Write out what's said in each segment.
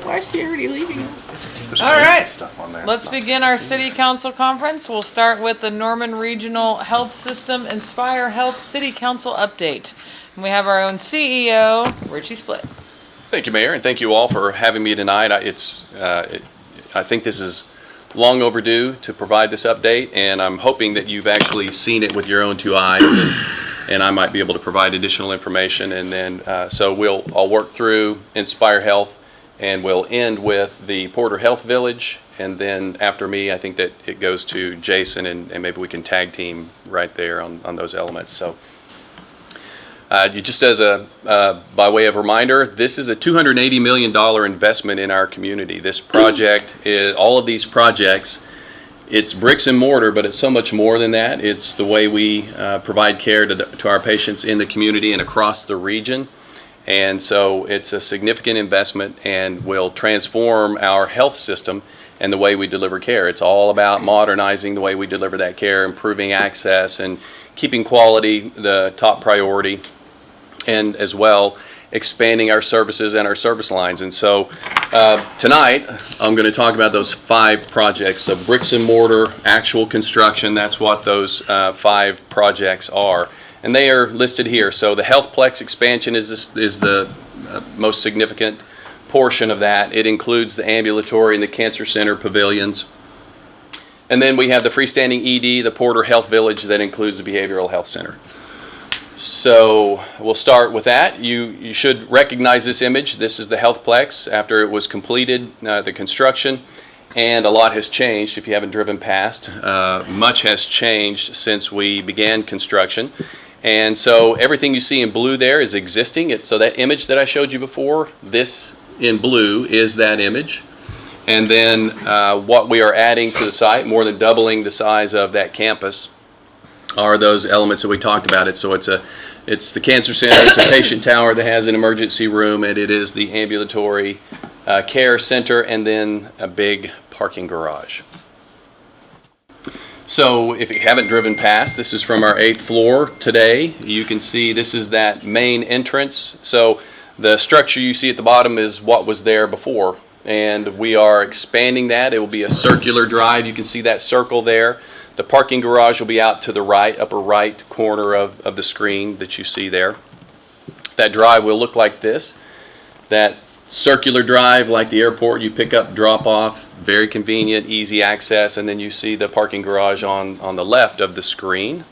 Why is she already leaving us? All right, Let's begin our city council conference. We'll start with the Norman Regional Health System Inspire Health City Council update. And we have our own CEO, Richie Split. Thank you, Mayor, and thank you all for having me tonight. I think this is long overdue to provide this update, and I'm hoping that you've actually seen it with your own two eyes, and I might be able to provide additional information. And then, so I'll work through Inspire Health, and we'll end with the Porter Health Village, and then after me, I think that it goes to Jason, and maybe we can tag team right there on those elements. So. Just as by way of reminder, this is a $280 million investment in our community. This project all of these projects, it's bricks and mortar, but it's so much more than that. It's the way we provide care to our patients in the community and across the region. And so it's a significant investment and will transform our health system and the way we deliver care. It's all about modernizing the way we deliver that care, improving access, and keeping quality the top priority, and as well expanding our services and our service lines. And so tonight I'm going to talk about those 5 projects. So bricks and mortar, actual construction, that's what those 5 projects are. And they are listed here. So the HealthPlex expansion is the most significant portion of that. It includes the ambulatory and the cancer center pavilions. And then we have the freestanding ED, the Porter Health Village, that includes the behavioral health center. So we'll start with that. You should recognize this image. This is the HealthPlex after it was completed, the construction, and a lot has changed if you haven't driven past. Much has changed since we began construction. And so everything you see in blue there is existing. So that image that I showed you before, this in blue is that image. And then what we are adding to the site, more than doubling the size of that campus, are those elements that we talked about. So it's the cancer center, it's a patient tower that has an emergency room, and it is the ambulatory care center, and then a big parking garage. So if you haven't driven past, this is from our 8th floor today. You can see this is that main entrance. So the structure you see at the bottom is what was there before, and we are expanding that. It will be a circular drive. You can see that circle there. The parking garage will be out to the right, upper right corner of the screen that you see there. That drive will look like this. That circular drive, like the airport, you pick up, drop off, very convenient, easy access, and then you see the parking garage on the left of the screen.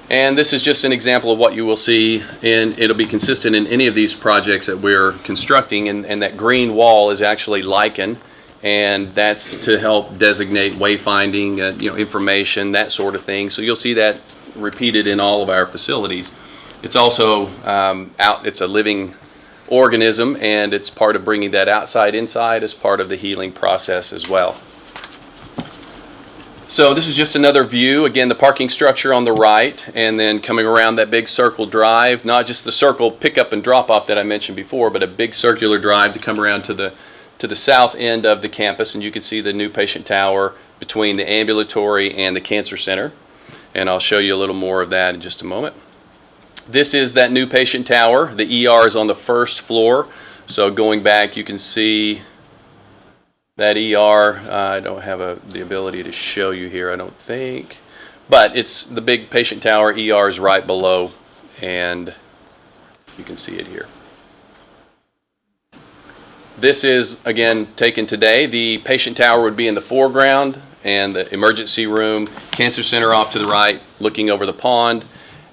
And this is just an example of what you will see, and it'll be consistent in any of these projects that we're constructing, and that green wall is actually lichen. And that's to help designate wayfinding, information, that sort of thing. So you'll see that repeated in all of our facilities. It's also it's a living organism, and it's part of bringing that outside inside as part of the healing process as well. So this is just another view. Again, the parking structure on the right, and then coming around that big circle drive, not just the circle pickup and drop off that I mentioned before, but a big circular drive to come around to the south end of the campus, and you can see the new patient tower between the ambulatory and the cancer center. And I'll show you a little more of that in just a moment. This is that new patient tower. The ER is on the 1st floor. So going back, you can see that ER. I don't have the ability to show you here, I don't think. But it's the big patient tower. ER is right below, and you can see it here. This is, again, taken today. The patient tower would be in the foreground, and the emergency room, cancer center off to the right, looking over the pond,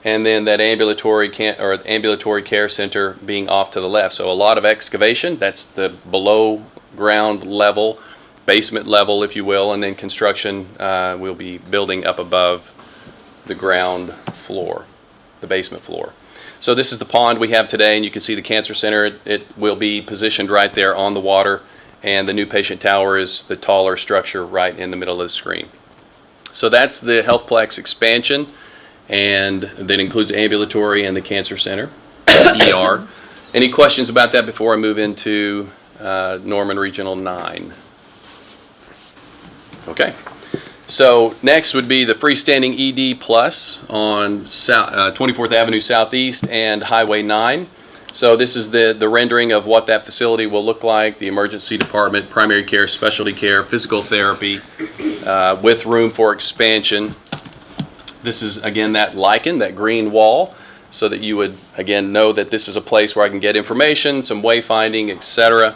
and then that ambulatory care center being off to the left. So a lot of excavation. That's the below ground level, basement level, if you will, and then construction will be building up above the ground floor, the basement floor. So this is the pond we have today, and you can see the cancer center. It will be positioned right there on the water, and the new patient tower is the taller structure right in the middle of the screen. So that's the HealthPlex expansion, and that includes the ambulatory and the cancer center, ER. Any questions about that before I move into Norman Regional 9? Okay. So next would be the freestanding ED Plus on 24th Avenue Southeast and Highway 9. So this is the rendering of what that facility will look like, the emergency department, primary care, specialty care, physical therapy, with room for expansion. This is, again, that lichen, that green wall, so that you would, again, know that this is a place where I can get information, some wayfinding, etc.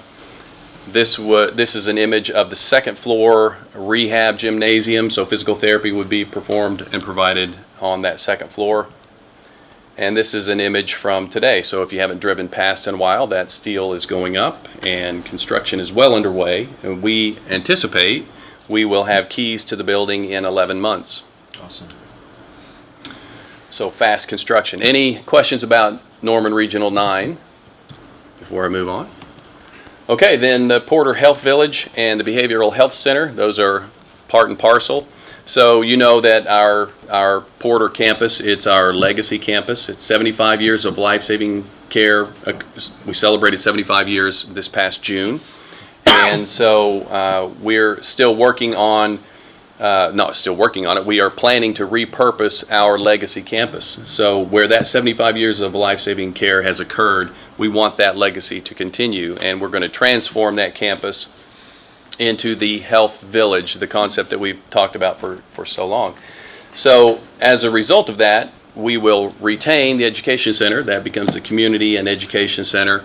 This is an image of the second floor rehab gymnasium, so physical therapy would be performed and provided on that second floor. And this is an image from today, so if you haven't driven past in a while, that steel is going up and construction is well underway. And we anticipate we will have keys to the building in 11 months. Awesome. So fast construction. Any questions about Norman Regional 9 before I move on? Okay, then the Porter Health Village and the Behavioral Health Center, those are part and parcel. So you know that our Porter campus, it's our legacy campus. It's 75 years of life-saving care. We celebrated 75 years this past June. And so we're still working on, not still working on it, we are planning to repurpose our legacy campus. So where that 75 years of life-saving care has occurred, we want that legacy to continue, and we're going to transform that campus into the health village, the concept that we've talked about for so long. So as a result of that, we will retain the education center. That becomes the community and education center,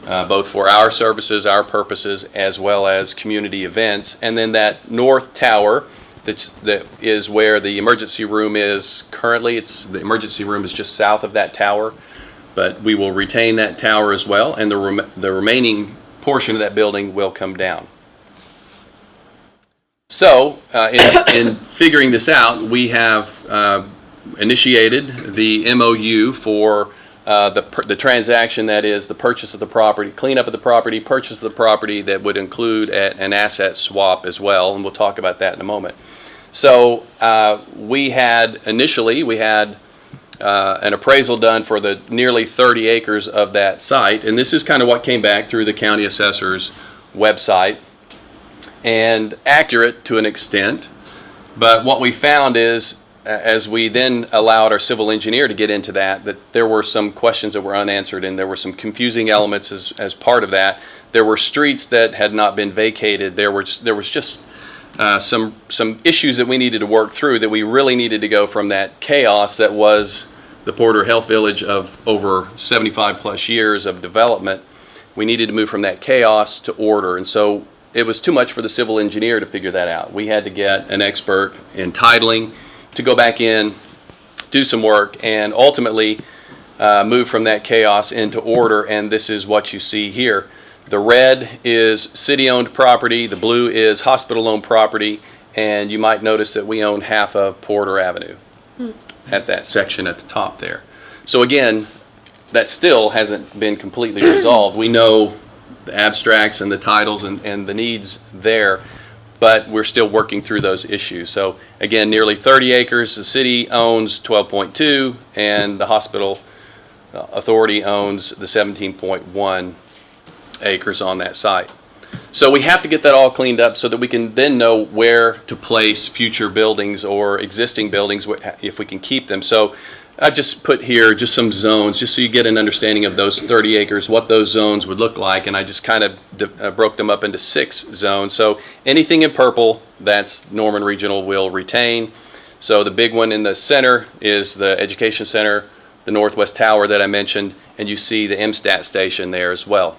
both for our services, our purposes, as well as community events. And then that north tower, that is where the emergency room is currently. The emergency room is just south of that tower, but we will retain that tower as well, and the remaining portion of that building will come down. So in figuring this out, we have initiated the MOU for the transaction, that is the purchase of the property, cleanup of the property, purchase of the property, that would include an asset swap as well, and we'll talk about that in a moment. So we had an appraisal done for the nearly 30 acres of that site, and this is kind of what came back through the county assessor's website, and accurate to an extent. But what we found is, as we then allowed our civil engineer to get into that there were some questions that were unanswered, and there were some confusing elements as part of that. There were streets that had not been vacated. There was just some issues that we needed to work through, that we really needed to go from that chaos that was the Porter Health Village of over 75 plus years of development. We needed to move from that chaos to order, and so it was too much for the civil engineer to figure that out. We had to get an expert in titling to go back in, do some work, and ultimately move from that chaos into order, and this is what you see here. The red is city-owned property, the blue is hospital-owned property, and you might notice that we own half of Porter Avenue at that section at the top there. So again, that still hasn't been completely resolved. We know the abstracts and the titles and the needs there, but we're still working through those issues. So again, nearly 30 acres, the city owns 12.2, and the hospital authority owns the 17.1 acres on that site. So we have to get that all cleaned up so that we can then know where to place future buildings or existing buildings, if we can keep them. So I just put here just some zones, just so you get an understanding of those 30 acres, what those zones would look like, and I just kind of broke them up into 6 zones. So anything in purple, that's Norman Regional will retain. So the big one in the center is the education center, the Northwest Tower that I mentioned, and you see the MSTAT station there as well.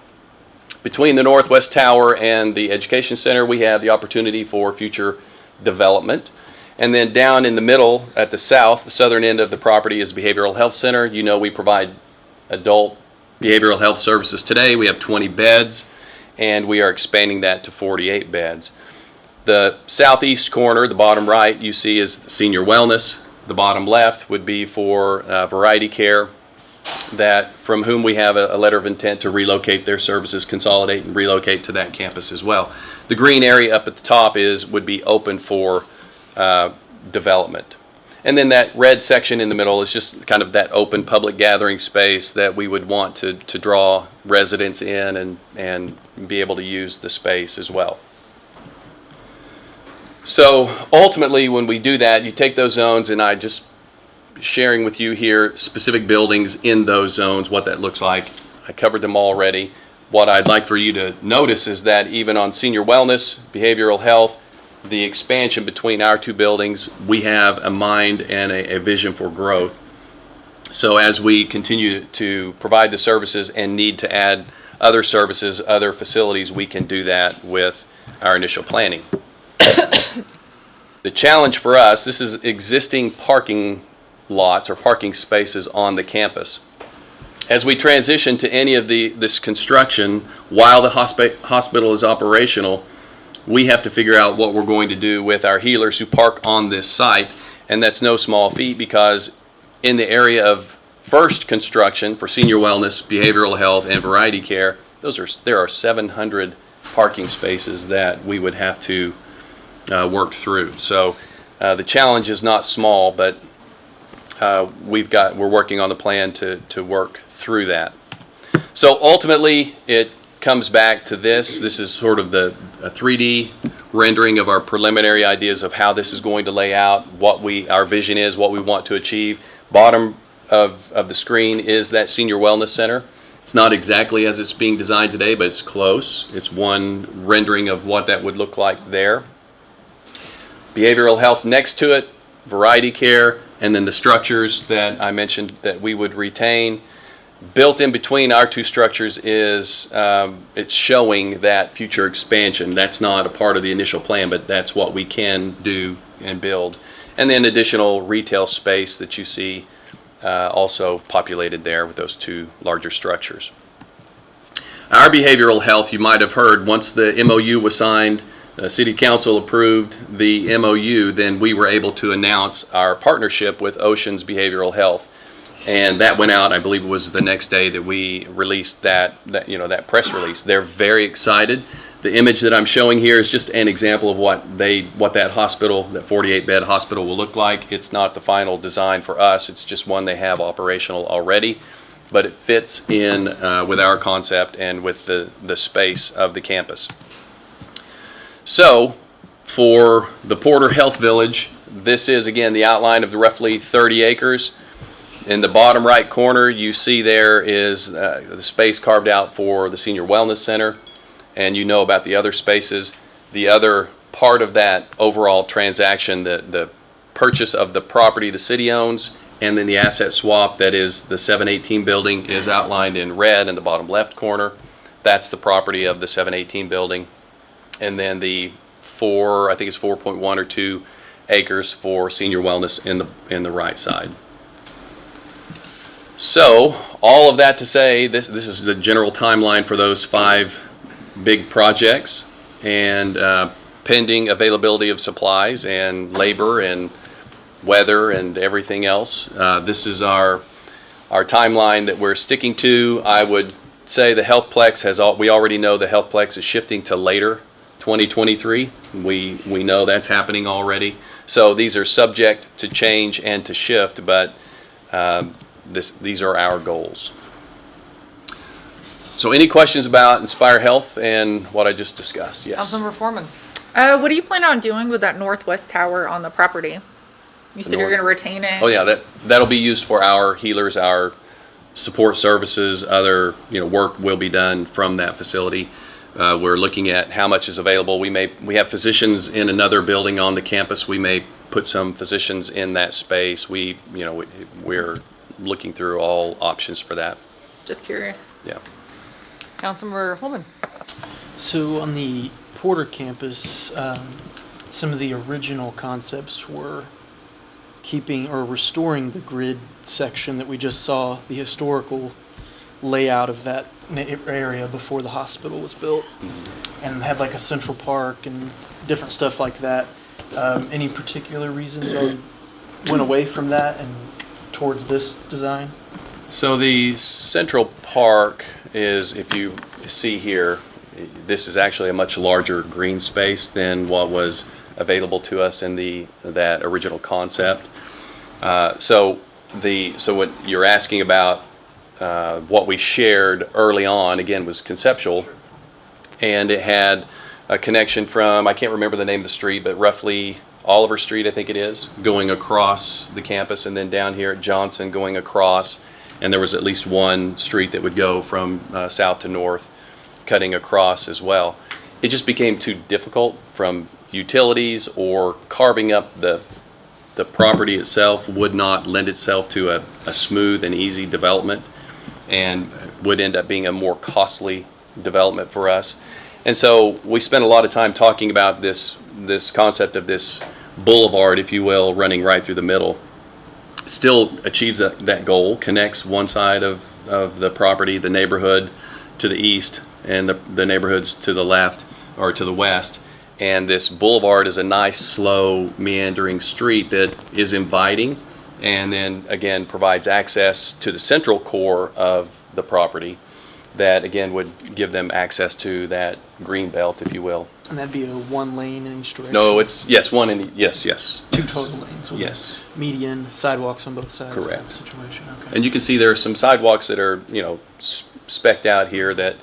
Between the Northwest Tower and the Education Center, we have the opportunity for future development. And then down in the middle at the southern end of the property is the Behavioral Health Center. You know, we provide adult behavioral health services today. We have 20 beds, and we are expanding that to 48 beds. The southeast corner, the bottom right, you see is senior wellness. The bottom left would be for variety care, that from whom we have a letter of intent to relocate their services, consolidate and relocate to that campus as well. The green area up at the top would be open for development. And then that red section in the middle is just kind of that open public gathering space that we would want to draw residents in and be able to use the space as well. So ultimately, when we do that, you take those zones, and I just sharing with you here specific buildings in those zones, what that looks like. I covered them already. What I'd like for you to notice is that even on senior wellness, behavioral health, the expansion between our two buildings, we have a mind and a vision for growth. So as we continue to provide the services and need to add other services, other facilities, we can do that with our initial planning. The challenge for us, this is existing parking lots or parking spaces on the campus. As we transition to any of this construction, while the hospital is operational, we have to figure out what we're going to do with our healers who park on this site, and that's no small feat, because in the area of first construction for senior wellness, behavioral health, and variety care, there are 700 parking spaces that we would have to work through. So the challenge is not small, but we're working on the plan to work through that. So ultimately, it comes back to this. This is sort of a 3D rendering of our preliminary ideas of how this is going to lay out, our vision is, what we want to achieve. Bottom of the screen is that senior wellness center. It's not exactly as it's being designed today, but it's close. It's one rendering of what that would look like there. Behavioral health next to it, variety care, and then the structures that I mentioned that we would retain. Built in between our two structures is it's showing that future expansion. That's not a part of the initial plan, but that's what we can do and build. And then additional retail space that you see also populated there with those two larger structures. Our behavioral health, you might have heard, once the MOU was signed, City Council approved the MOU, then we were able to announce our partnership with Oceans Behavioral Health. And that went out, I believe it was the next day that we released that press release. They're very excited. The image that I'm showing here is just an example of what that hospital, that 48-bed hospital, will look like. It's not the final design for us. It's just one they have operational already. But it fits in with our concept and with the space of the campus. So, for the Porter Health Village, this is, again, the outline of the roughly 30 acres. In the bottom right corner, you see there is the space carved out for the Senior Wellness Center, and you know about the other spaces. The other part of that overall transaction, the purchase of the property the city owns, and then the asset swap, that is the 718 building, is outlined in red in the bottom left corner. That's the property of the 718 building. And then the 4.1 or 2 acres for senior wellness in the right side. So all of that to say, this is the general timeline for those 5 big projects, and pending availability of supplies and labor and weather and everything else. This is our timeline that we're sticking to. I would say the HealthPlex we already know the HealthPlex is shifting to later 2023. We know that's happening already. So these are subject to change and to shift, but these are our goals. So any questions about Inspire Health and what I just discussed? Yes. Councilmember Foreman. What do you plan on doing with that northwest tower on the property? You said you're going to retain it. Oh yeah, that'll be used for our healers, our support services, other work will be done from that facility. We're looking at how much is available. We have physicians in another building on the campus. We may put some physicians in that space. We're looking through all options for that. Just curious. Yeah. Councilmember Holman. So on the Porter campus, some of the original concepts were keeping or restoring the grid section that we just saw, the historical layout of that area before the hospital was built, and have like a central park and different stuff like that. Any particular reasons why we went away from that and towards this design? So the central park is, if you see here, this is actually a much larger green space than what was available to us in that original concept. So what you're asking about, what we shared early on, again, was conceptual, and it had a connection from, I can't remember the name of the street, but roughly Oliver Street, I think it is, going across the campus, and then down here at Johnson going across. And there was at least one street that would go from south to north, cutting across as well. It just became too difficult from utilities, or carving up the property itself would not lend itself to a smooth and easy development, and would end up being a more costly development for us. And so we spent a lot of time talking about this concept of this boulevard, if you will, running right through the middle. Still achieves that goal, connects one side of the property, the neighborhood, to the east, and the neighborhoods to the left or to the west. And this boulevard is a nice, slow, meandering street that is inviting, and then again provides access to the central core of the property that again would give them access to that green belt, if you will. And that'd be a one lane in each direction? No, it's, yes, one in, yes. Two total lanes with Yes. a median, sidewalks on both sides. Correct. Type of situation. Okay. And you can see there are some sidewalks that are, spec'd out here, that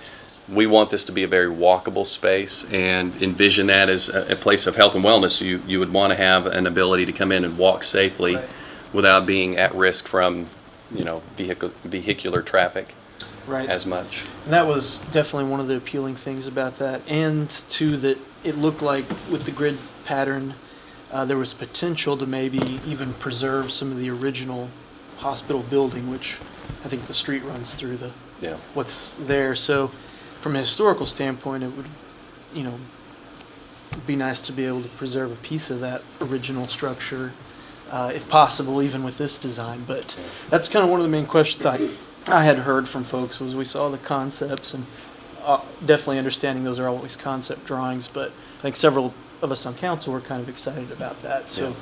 we want this to be a very walkable space, and envision that as a place of health and wellness. You would want to have an ability to come in and walk safely, Right. without being at risk from, vehicular traffic Right. as much. And that was definitely one of the appealing things about that. And two, that it looked like with the grid pattern, there was potential to maybe even preserve some of the original hospital building, which I think the street runs through Yeah. what's there. So from a historical standpoint, it would, be nice to be able to preserve a piece of that original structure, if possible, even with this design. But that's kind of one of the main questions I had heard from folks, was we saw the concepts, and definitely understanding those are always concept drawings, but I think several of us on council were kind of excited about that. So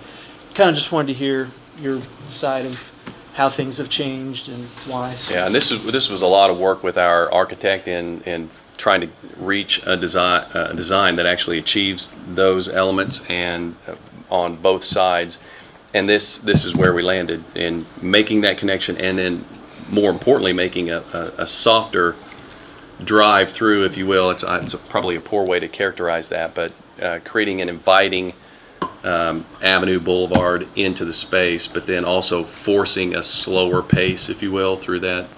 kind of just wanted to hear your side of how things have changed and why. So. Yeah, and this was a lot of work with our architect in trying to reach a design that actually achieves those elements, and on both sides. And this is where we landed, in making that connection, and then more importantly making a softer drive through, if you will. It's probably a poor way to characterize that, but creating an inviting avenue, boulevard into the space, but then also forcing a slower pace, if you will, through that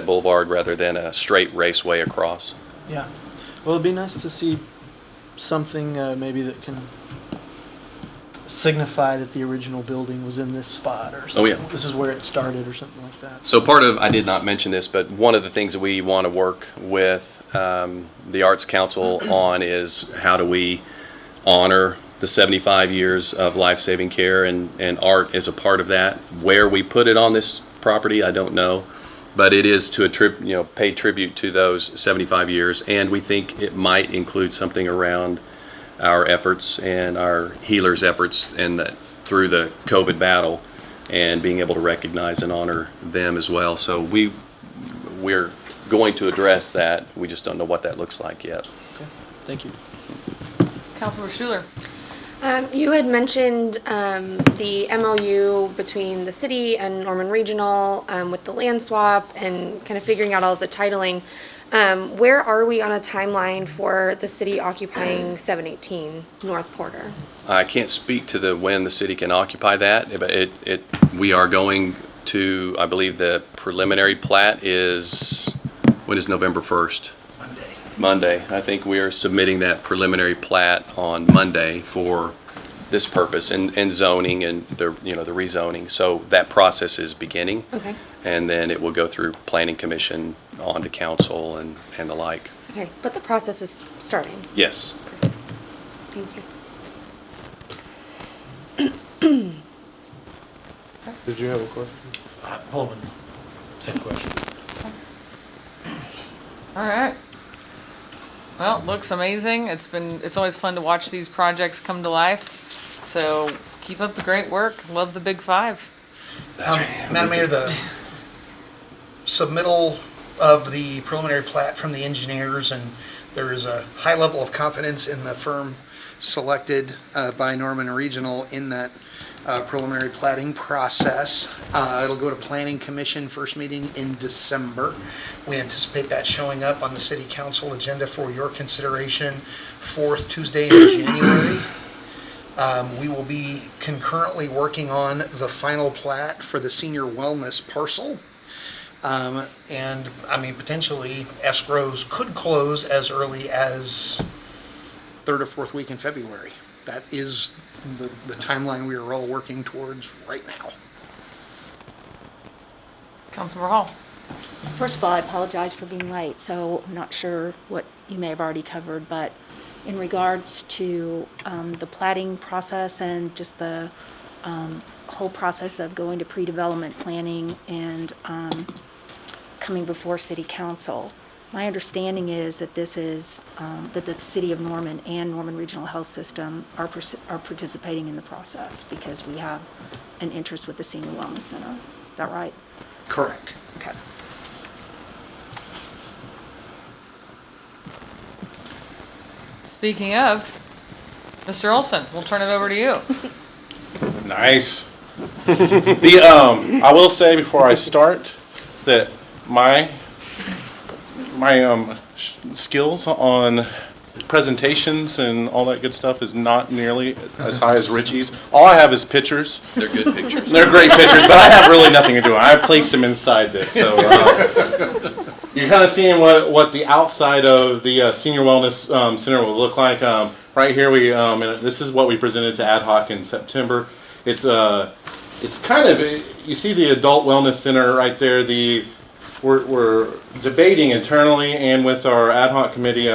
boulevard, rather than a straight raceway across. Yeah. Well, it'd be nice to see something maybe that can signify that the original building was in this spot, or something. Oh, yeah. This is where it started, or something like that. So I did not mention this, but one of the things that we want to work with the Arts Council on is, how do we honor the 75 years of life-saving care, and art is a part of that. Where we put it on this property, I don't know, but it is to pay tribute to those 75 years, and we think it might include something around our efforts and our healers' efforts, and that through the COVID battle, and being able to recognize and honor them as well. So we're going to address that. We just don't know what that looks like yet. Okay. Thank you. Councilor Schuler. You had mentioned the MOU between the city and Norman Regional with the land swap and kind of figuring out all of the titling. Where are we on a timeline for the city occupying 718 North Porter? I can't speak to when the city can occupy that, but we are going to, I believe the preliminary plat when is November 1st? Monday. I think we are submitting that preliminary plat on Monday for this purpose, and zoning, and the rezoning. So that process is beginning. Okay. And then it will go through planning commission, on to council, and the like. Okay, but the process is starting. Yes. Thank you. Did you have a question? Holman, same question. All right. Well, it looks amazing. It's always fun to watch these projects come to life. So keep up the great work. Love the Big Five. Madam Mayor, the submittal of the preliminary plat from the engineers, and there is a high level of confidence in the firm selected by Norman Regional in that preliminary plating process. It'll go to Planning Commission first meeting in December. We anticipate that showing up on the City Council agenda for your consideration 4th Tuesday in January. We will be concurrently working on the final plat for the senior wellness parcel. And I mean, potentially escrows could close as early as 3rd or 4th week in February. That is the timeline we are all working towards right now. Councilmember Hall. First of all, I apologize for being late, so I'm not sure what you may have already covered, but in regards to the plating process and just the whole process of going to pre-development planning and coming before City Council, my understanding is that this is, that the City of Norman and Norman Regional Health System are participating in the process because we have an interest with the Senior Wellness Center. Is that right? Correct. Okay. Speaking of, Mr. Olson, we'll turn it over to you. Nice. I will say before I start that my skills on presentations and all that good stuff is not nearly as high as Richie's. All I have is pictures. They're good pictures. They're great pictures, but I have really nothing to do. I placed them inside this, so you're kind of seeing what the outside of the Senior Wellness Center will look like. Right here, and this is what we presented to Ad Hoc in September. It's kind of, you see the Adult Wellness Center right there. We're debating internally and with our ad hoc committee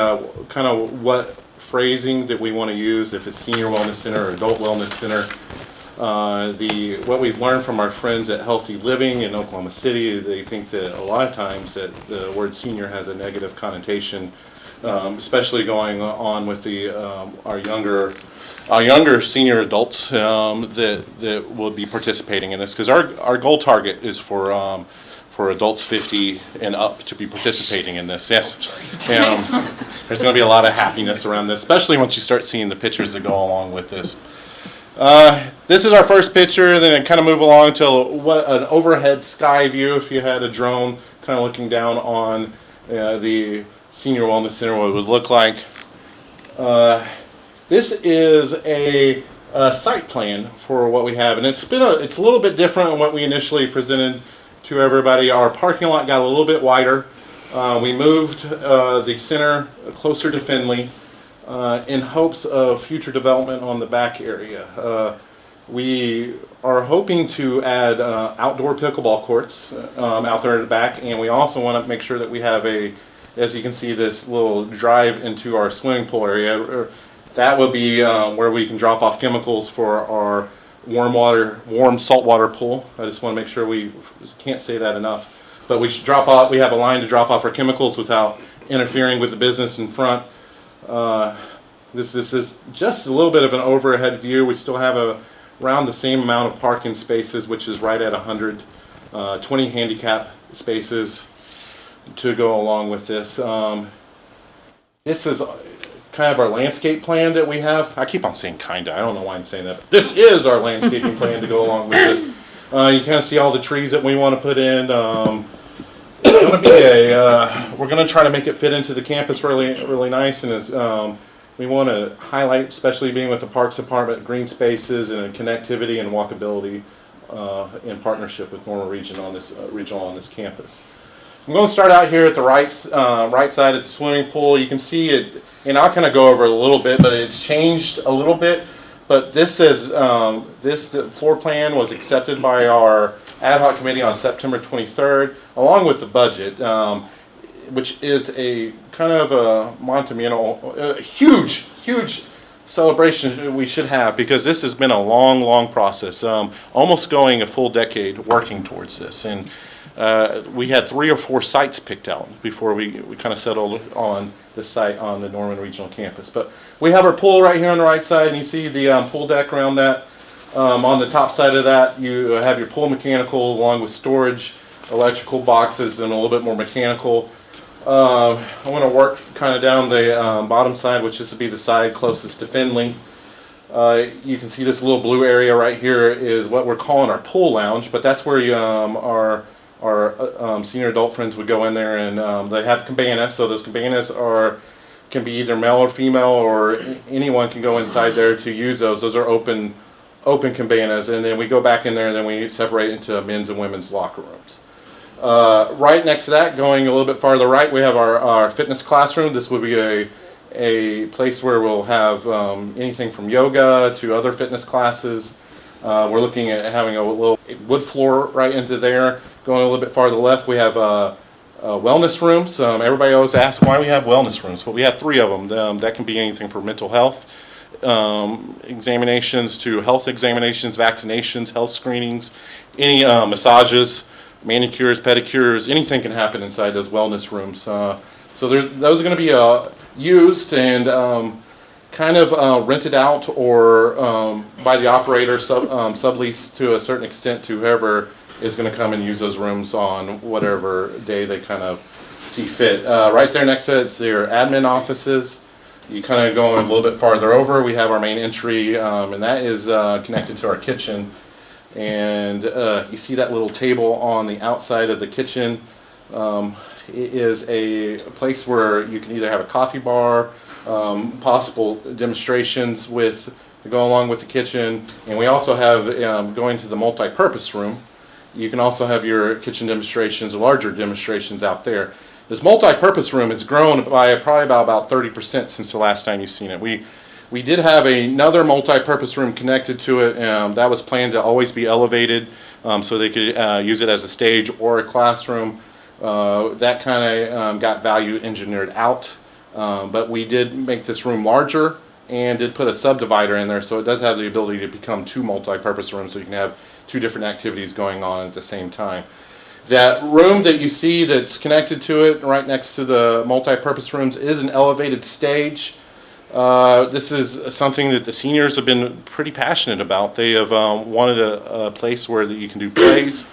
kind of what phrasing that we want to use, if it's Senior Wellness Center or Adult Wellness Center. What we've learned from our friends at Healthy Living in Oklahoma City, they think that a lot of times that the word senior has a negative connotation, especially going on with our younger senior adults that will be participating in this, because our goal target is for adults 50 and up to be participating in this. Yes. There's going to be a lot of happiness around this, especially once you start seeing the pictures that go along with this. This is our first picture, then it kind of move along to an overhead sky view if you had a drone kind of looking down on the Senior Wellness Center, what it would look like. This is a site plan for what we have, and it's a little bit different than what we initially presented to everybody. Our parking lot got a little bit wider. We moved the center closer to Finley in hopes of future development on the back area. We are hoping to add outdoor pickleball courts out there at the back, and we also want to make sure that we have as you can see, this little drive into our swimming pool area. That will be where we can drop off chemicals for our warm saltwater pool. I just want to make sure we can't say that enough. But we have a line to drop off our chemicals without interfering with the business in front. This is just a little bit of an overhead view. We still have around the same amount of parking spaces, which is right at 100, 20 handicap spaces to go along with this. This is kind of our landscape plan that we have. I keep on saying kinda, I don't know why I'm saying that. But this is our landscaping plan to go along with this. You kind of see all the trees that we want to put in. It's going to be we're going to try to make it fit into the campus really, really nice, and we want to highlight, especially being with the Parks Department, green spaces and connectivity and walkability in partnership with Norman Regional on this campus. I'm going to start out here at the right side at the swimming pool. You can see it, and I'll kind of go over it a little bit, but it's changed a little bit. But this floor plan was accepted by our ad hoc committee on September 23rd, along with the budget, which is a kind of a monumental, huge celebration we should have, because this has been a long process, almost going a full decade working towards this. And we had 3 or 4 sites picked out before we kind of settled on this site on the Norman Regional campus. But we have our pool right here on the right side, and you see the pool deck around that. On the top side of that, you have your pool mechanical along with storage, electrical boxes, and a little bit more mechanical. I want to work kind of down the bottom side, which is to be the side closest to Finley. You can see this little blue area right here is what we're calling our pool lounge, but that's where our senior adult friends would go in there, and they have cabanas. So those cabanas can be either male or female, or anyone can go inside there to use those. Those are open cabanas, and then we go back in there and then we separate into men's and women's locker rooms. Right next to that, going a little bit farther right, we have our fitness classroom. This would be a place where we'll have anything from yoga to other fitness classes. We're looking at having a little wood floor right into there. Going a little bit farther left, we have wellness rooms. Everybody always asks why we have wellness rooms. Well, we have 3 of them. That can be anything from mental health examinations to health examinations, vaccinations, health screenings, any massages, manicures, pedicures, anything can happen inside those wellness rooms. So those are going to be used and kind of rented out or by the operator, subleased to a certain extent to whoever is going to come and use those rooms on whatever day they kind of see fit. Right there next to it is their admin offices. You kind of go a little bit farther over, we have our main entry, and that is connected to our kitchen. And you see that little table on the outside of the kitchen. It is a place where you can either have a coffee bar, possible demonstrations to go along with the kitchen, and we also have going to the multi-purpose room. You can also have your kitchen demonstrations, larger demonstrations out there. This multi-purpose room has grown by probably about 30% since the last time you've seen it. We did have another multi-purpose room connected to it, that was planned to always be elevated so they could use it as a stage or a classroom. That kind of got value engineered out, but we did make this room larger and did put a subdivider in there, so it does have the ability to become 2 multi-purpose rooms, so you can have 2 different activities going on at the same time. That room that you see that's connected to it right next to the multi-purpose rooms is an elevated stage. This is something that the seniors have been pretty passionate about. They have wanted a place where you can do plays.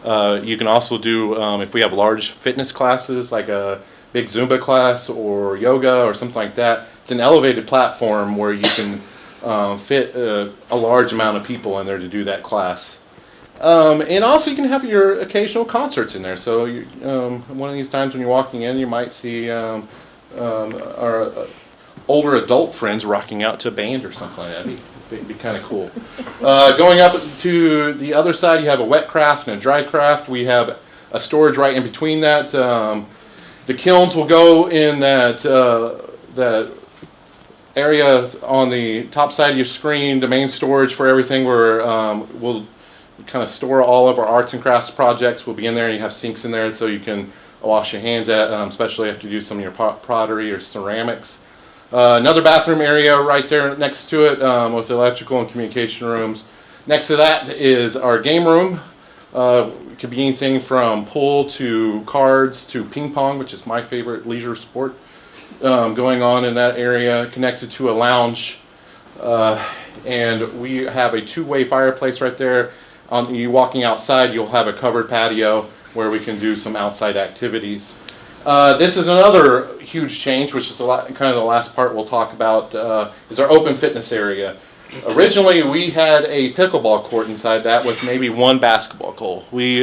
You can also do, if we have large fitness classes, like a big Zumba class or yoga or something like that, it's an elevated platform where you can fit a large amount of people in there to do that class. And also you can have your occasional concerts in there. So one of these times when you're walking in, you might see our older adult friends rocking out to a band or something like that. It'd be kind of cool. Going up to the other side, you have a wet craft and a dry craft. We have a storage right in between that. The kilns will go in that area on the top side of your screen, the main storage for everything, where we'll kind of store all of our arts and crafts projects. Will be in there. You have sinks in there so you can wash your hands at, especially after you do some of your pottery or ceramics. Another bathroom area right there next to it with electrical and communication rooms. Next to that is our game room. It could be anything from pool to cards to ping pong, which is my favorite leisure sport, going on in that area, connected to a lounge. And we have a 2-way fireplace right there. You walking outside, you'll have a covered patio where we can do some outside activities. This is another huge change, which is kind of the last part we'll talk about, is our open fitness area. Originally, we had a pickleball court inside that with maybe 1 basketball goal. We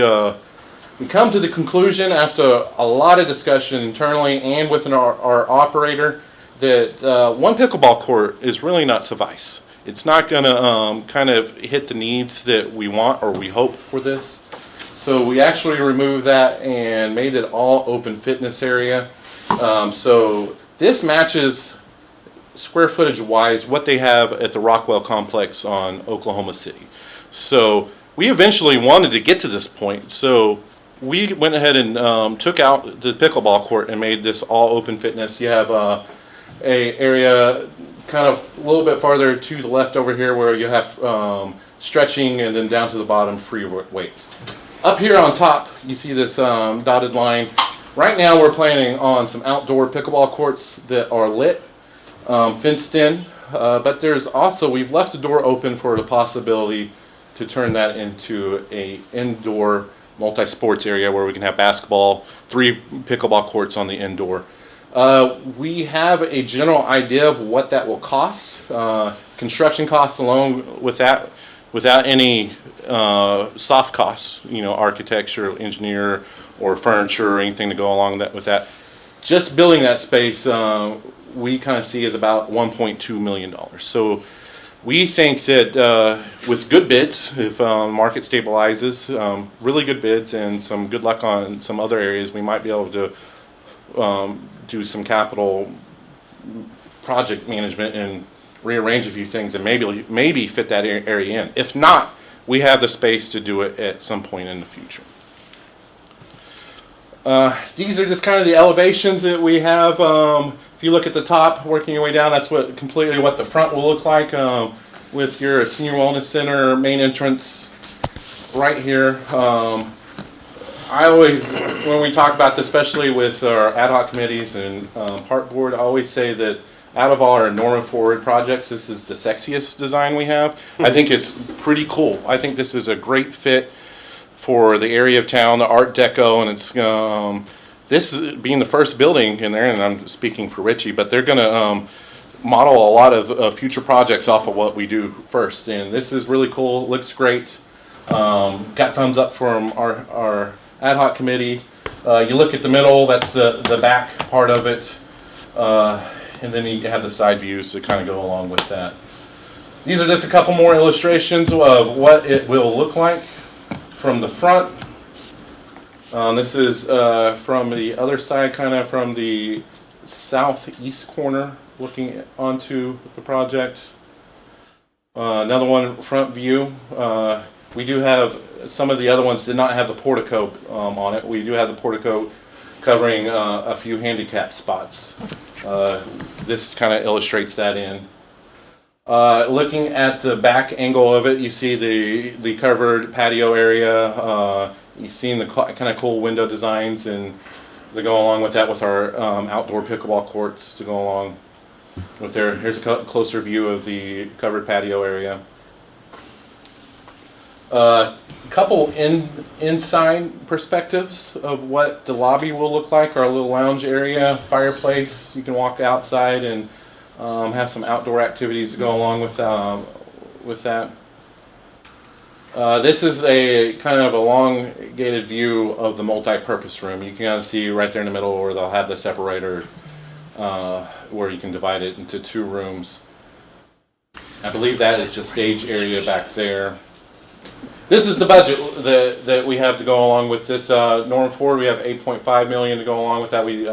come to the conclusion after a lot of discussion internally and with our operator that 1 pickleball court is really not suffice. It's not going to kind of hit the needs that we want or we hope for this. So we actually removed that and made it all open fitness area. So this matches square footage wise what they have at the Rockwell complex on Oklahoma City. So we eventually wanted to get to this point. So we went ahead and took out the pickleball court and made this all open fitness. You have a area kind of a little bit farther to the left over here where you have stretching, and then down to the bottom free weights. Up here on top, you see this dotted line. Right now we're planning on some outdoor pickleball courts that are lit, fenced in, but there's also, we've left the door open for the possibility to turn that into a indoor multi-sports area where we can have basketball, 3 pickleball courts on the indoor. We have a general idea of what that will cost. Construction costs alone, without any soft costs, architecture, engineer, or furniture, or anything to go along with that. Just building that space, we kind of see as about $1.2 million. So we think that with good bids, if market stabilizes, really good bids, and some good luck on some other areas, we might be able to do some capital project management and rearrange a few things and maybe fit that area in. If not, we have the space to do it at some point in the future. These are just kind of the elevations that we have. If you look at the top, working your way down, that's completely what the front will look like, with your senior wellness center main entrance right here. I always, when we talk about this, especially with our ad hoc committees and park board, I always say that out of all our Norman Forward projects, this is the sexiest design we have. I think it's pretty cool. I think this is a great fit for the area of town, the Art Deco, and it's this is being the first building in there, and I'm speaking for Richie, but they're going to model a lot of future projects off of what we do first, and this is really cool. Looks great. Got thumbs up from our ad hoc committee. You look at the middle, that's the back part of it, and then you have the side views to kind of go along with that. These are just a couple more illustrations of what it will look like from the front. This is from the other side, kind of from the southeast corner, looking onto the project. Another one, front view. We do have, some of the other ones did not have the portico on it. We do have the portico covering a few handicap spots. This kind of illustrates that in. Looking at the back angle of it, you see the covered patio area. You've seen the kind of cool window designs, and to go along with that with our outdoor pickleball courts to go along with there. Here's a closer view of the covered patio area. Couple inside perspectives of what the lobby will look like. Our little lounge area, fireplace. You can walk outside and have some outdoor activities to go along with that. This is a kind of elongated view of the multi-purpose room. You can kind of see right there in the middle where they'll have the separator where you can divide it into two rooms. I believe that is just stage area back there. This is the budget that we have to go along with this. Norman Ford, we have $8.5 million to go along with that. We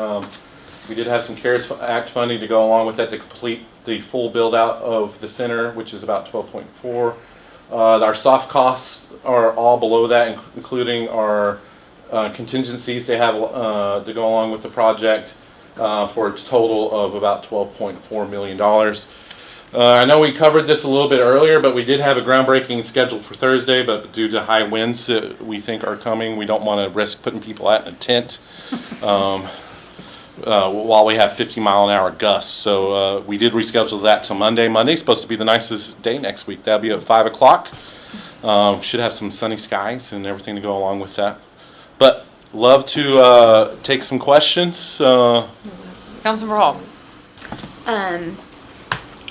did have some CARES Act funding to go along with that to complete the full build out of the center, which is about 12.4. Our soft costs are all below that, including our contingencies they have to go along with the project for a total of about $12.4 million. I know we covered this a little bit earlier, but we did have a groundbreaking scheduled for Thursday, but due to high winds that we think are coming, we don't want to risk putting people out in a tent while we have 50-mile-an-hour gusts. So we did reschedule that till Monday. Monday's supposed to be the nicest day next week. That'll be at 5 o'clock. Should have some sunny skies and everything to go along with that. But love to take some questions. Councilmember Hall.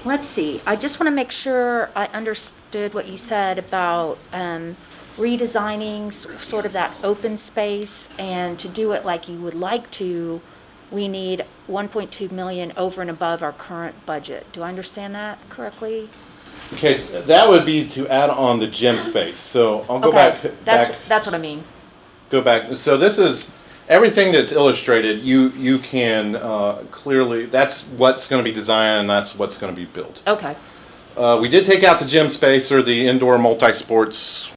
Let's see, I just want to make sure I understood what you said about redesigning sort of that open space, and to do it like you would like to, we need 1.2 million over and above our current budget. Do I understand that correctly? Okay, that would be to add on the gym space. So I'll go back. That's what I mean. Go back. So this is everything that's illustrated. You can clearly, that's what's going to be designed, and that's what's going to be built. Okay. We did take out the gym space or the indoor multi-sports